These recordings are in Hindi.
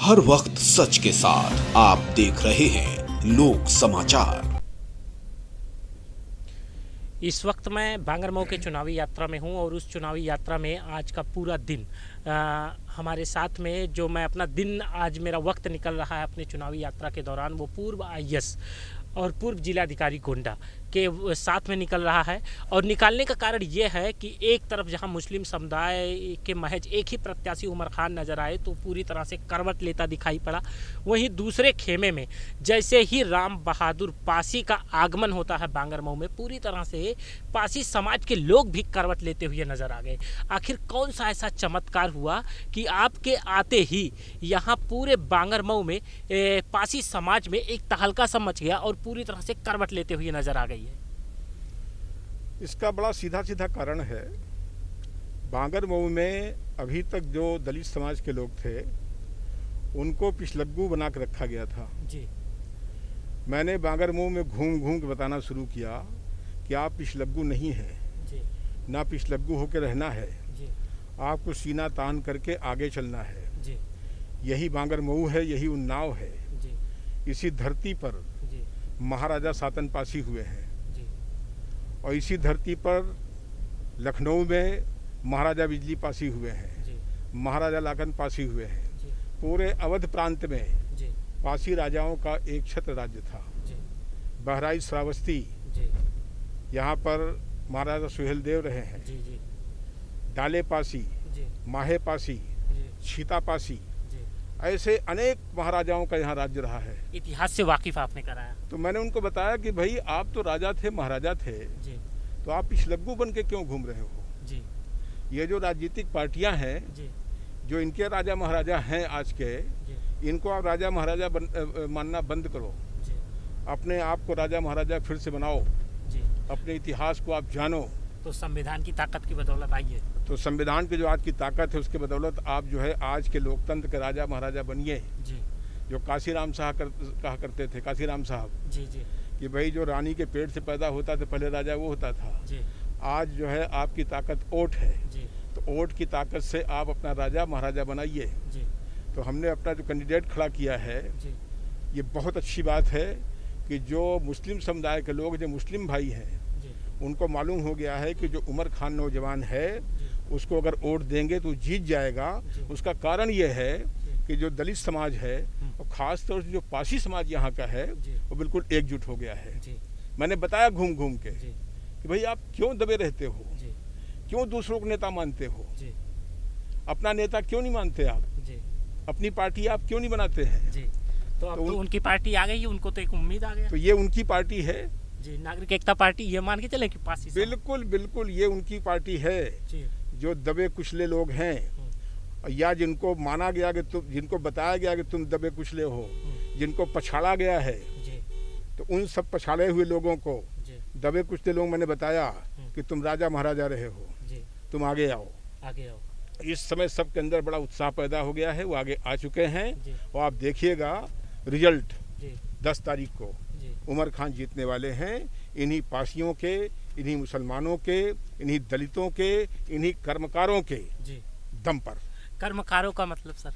हर वक्त सच के साथ आप देख रहे हैं लोक समाचार। इस वक्त मैं बांगरमऊ के चुनावी यात्रा में हूं और उस चुनावी यात्रा में आज का पूरा दिन हमारे साथ में जो मैं अपना दिन आज मेरा वक्त निकल रहा है अपने चुनावी यात्रा के दौरान वो पूर्व आईएएस और पूर्व जिलाधिकारी गोंडा के साथ में निकल रहा है। और निकालने का कारण ये है कि एक तरफ जहां मुस्लिम समुदाय के महज एक ही प्रत्याशी उमर खान नज़र आए तो पूरी तरह से करवट लेता दिखाई पड़ा, वहीं दूसरे खेमे में जैसे ही राम बहादुर पासी का आगमन होता है बांगरमऊ में पूरी तरह से पासी समाज के लोग भी करवट लेते हुए नजर आ गए। आखिर कौन सा ऐसा चमत्कार हुआ कि आपके आते ही यहाँ पूरे बांगरमऊ में पासी समाज में एक तहलका सा मच गया और पूरी तरह से करवट लेते हुए नजर आ गई है? इसका बड़ा सीधा सीधा कारण है, बांगरमऊ में अभी तक जो दलित समाज के लोग थे उनको पिछलग्गू बना के रखा गया था जी। मैंने बांगरमऊ में घूम घूम के बताना शुरू किया कि आप पिछलग्गू नहीं हैं जी। ना पिछलग्गू होकर रहना है जी। आपको सीना तान करके आगे चलना है जी। यही बांगरमऊ है, यही उन्नाव है। जी। इसी धरती पर जी। महाराजा सातन पासी हुए हैं जी। और इसी धरती पर लखनऊ में महाराजा बिजली पासी हुए हैं जी। महाराजा लाखन पासी हुए हैं। जी। पूरे अवध प्रांत में जी। पासी राजाओं का एक छत्र राज्य था। जी। बहराइच श्रावस्ती जी। यहाँ पर महाराजा सुहेल देव रहे हैं। जी। जी। डाले पासी, जी। माहे पासी, जी। छीता पासी, जी। ऐसे अनेक महाराजाओं का यहाँ राज्य रहा है। इतिहास से वाकिफ आपने कराया। तो मैंने उनको बताया कि भाई आप तो राजा थे, महाराजा थे, जी। तो आप पिछलग्गू बन के क्यों घूम रहे हो? जी। ये जो राजनीतिक पार्टियां हैं, जी। जो इनके राजा महाराजा हैं आज के, जी। इनको आप राजा महाराजा मानना बंद करो। जी। अपने आप को राजा महाराजा फिर से बनाओ। जी। अपने इतिहास को आप जानो। तो संविधान की ताकत की बदौलत आई है। तो संविधान की जो आज की ताकत है उसके बदौलत आप जो है आज के लोकतंत्र के राजा महाराजा बनिए। जी। जो काशीराम साहब कहा करते थे, काशीराम साहब, जी। जी। कि भाई जो रानी के पेट से पैदा होता था पहले राजा वो होता था। जी। आज जो है आपकी ताकत ओट है। जी। तो ओट की ताकत से आप अपना राजा महाराजा बनाइए। जी। तो हमने अपना जो कैंडिडेट खड़ा किया है, जी। ये बहुत अच्छी बात है कि जो मुस्लिम समुदाय के लोग, जो मुस्लिम भाई हैं, जी। उनको मालूम हो गया है कि जो उमर खान नौजवान है जी। उसको अगर वोट देंगे तो जीत जाएगा। जी। उसका कारण ये है जी। कि जो दलित समाज है और ख़ास तौर से जो पासी समाज यहाँ का है जी। वो बिल्कुल एकजुट हो गया है। जी। मैंने बताया घूम घूम के जी। कि भाई आप क्यों दबे रहते हो, जी। क्यों दूसरों को नेता मानते हो, जी। अपना नेता क्यों नहीं मानते आप, जी। अपनी पार्टी आप क्यों नहीं बनाते हैं? जी। तो अब तो उनकी पार्टी आ गई, उनको तो एक उम्मीद आ गया। तो ये उनकी पार्टी है जी, नागरिक एकता पार्टी, ये मान के चले कि पासी समाज। बिल्कुल बिल्कुल ये उनकी पार्टी है। जी। जो दबे कुचले लोग हैं या जिनको माना गया कि तुम, जिनको बताया गया कि तुम दबे कुचले हो, जिनको पछाड़ा गया है, जी। तो उन सब पछाड़े हुए लोगों को जी। दबे कुचले लोग मैंने बताया कि तुम राजा महाराजा रहे हो, जी। तुम आगे आओ। आगे आओ। इस समय सबके अंदर बड़ा उत्साह पैदा हो गया है, वो आगे आ चुके हैं। जी। और आप देखिएगा रिजल्ट जी। 10 तारीख को जी। उमर खान जीतने वाले हैं। इन्हीं पासियों के, इन्हीं मुसलमानों के, इन्हीं दलितों के, इन्हीं कर्मकारों के जी। दम पर। कर्मकारों का मतलब सर?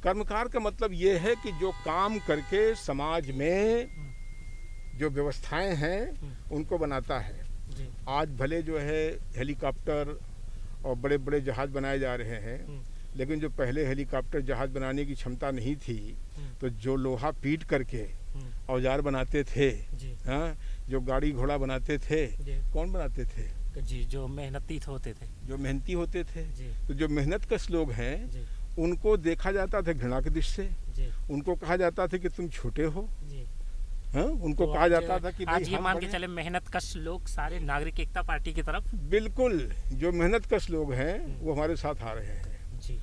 कर्मकार का मतलब ये है कि जो काम करके समाज में जो व्यवस्थाएं हैं उनको बनाता है। जी। आज भले जो है हेलीकॉप्टर और बड़े बड़े जहाज बनाए जा रहे हैं, लेकिन जो पहले हेलीकॉप्टर जहाज बनाने की क्षमता नहीं थी, तो जो लोहा पीट करके औजार बनाते थे, हाँ, जो गाड़ी घोड़ा बनाते थे, कौन बनाते थे? जी, जो मेहनती होते थे, जो मेहनती होते थे। जी। तो जो मेहनत कश लोग हैं जी। उनको देखा जाता था घृणा की दृष्टि से। जी। उनको कहा जाता था कि तुम छोटे हो। जी। हाँ, उनको तो कहा जाता था कि आज ये हम मान के बड़े। चले मेहनत कश लोग सारे नागरिक एकता पार्टी की तरफ। बिल्कुल, जो मेहनत कश लोग हैं वो हमारे साथ आ रहे हैं। जी।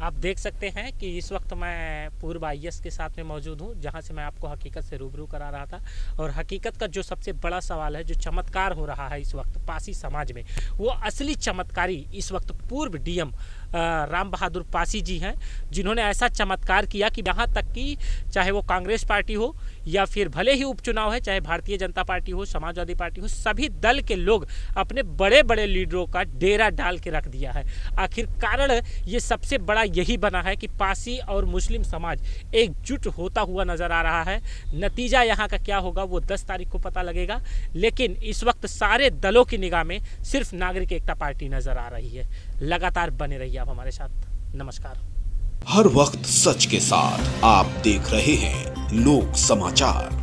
आप देख सकते हैं कि इस वक्त मैं पूर्व आईएएस के साथ में मौजूद हूं, जहां से मैं आपको हकीकत से रूबरू करा रहा था। और हकीकत का जो सबसे बड़ा सवाल है, जो चमत्कार हो रहा है इस वक्त पासी समाज में, वो असली चमत्कारी इस वक्त पूर्व डीएम राम बहादुर पासी जी हैं, जिन्होंने ऐसा चमत्कार किया कि यहाँ तक कि चाहे वो कांग्रेस पार्टी हो या फिर भले ही उपचुनाव है, चाहे भारतीय जनता पार्टी हो, समाजवादी पार्टी हो, सभी दल के लोग अपने बड़े बड़े लीडरों का डेरा डाल के रख दिया है। आखिर कारण ये सबसे बड़ा यही बना है कि पासी और मुस्लिम समाज एकजुट होता हुआ नज़र आ रहा है। नतीजा यहाँ का क्या होगा वो 10 तारीख को पता लगेगा, लेकिन इस वक्त सारे दलों की निगाह में सिर्फ नागरिक एकता पार्टी नज़र आ रही है। लगातार बने रहिए आप हमारे साथ। नमस्कार। हर वक्त सच के साथ आप देख रहे हैं लोक समाचार।